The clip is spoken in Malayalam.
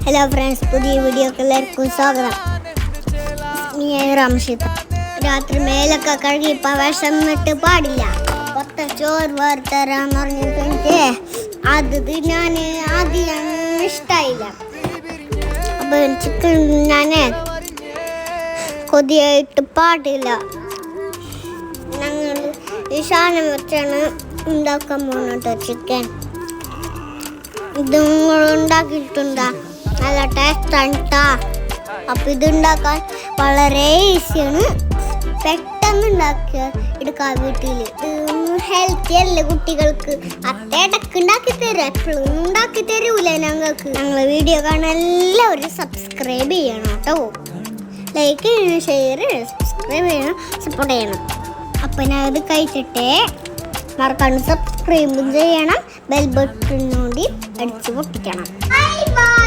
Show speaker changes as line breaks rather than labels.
ഹലോ ഫ്രണ്ട്സ്, പുതിയ വീഡിയോക്ക് എല്ലാവർക്കും സ്വാഗതം. റാംഷിത രാത്രി മേലൊക്കെ കഴുകി ഇപ്പം വിഷമിട്ട് പാടില്ല. കൊത്ത ചോറ് വേർത്തരാന്ന് പറഞ്ഞിട്ട് അത് തിന്നാൻ ആദ്യം ഇഷ്ടമായില്ല. അപ്പം ചിക്കൻ ഞാൻ കൊതിയായിട്ട് പാടില്ല. ഞങ്ങൾ ഈ സാധനം വെച്ചാണ് ഉണ്ടാക്കാൻ പോകുന്നത് ചിക്കൻ. ഇത് നിങ്ങൾ ഉണ്ടാക്കിയിട്ടുണ്ടാ? നല്ല ടേസ്റ്റാണ് കേട്ടോ. അപ്പം ഇതുണ്ടാക്കാൻ വളരെ ഈസിയാണ്, പെട്ടെന്ന് എടുക്കാം വീട്ടിൽ. ഹെൽത്തി അല്ലേ കുട്ടികൾക്ക്. അത്തേടക്ക് ഉണ്ടാക്കി തരും, എപ്പോഴും ഉണ്ടാക്കി തരൂല ഞങ്ങൾക്ക്. ഞങ്ങൾ വീഡിയോ കാണാൻ എല്ലാവരും സബ്സ്ക്രൈബ് ചെയ്യണം കേട്ടോ. ലൈക്ക് ചെയ്യണം, ഷെയർ ചെയ്യണം, സബ്സ്ക്രൈബ് ചെയ്യണം, സപ്പോർട്ട് ചെയ്യണം. അപ്പം ഞാൻ ഇത് കഴിച്ചിട്ടേ മറക്കാണ്ട് സബ്സ്ക്രൈബും ചെയ്യണം, ബെൽ ബട്ടൺ കൂടി അടിച്ച് പൊട്ടിക്കണം.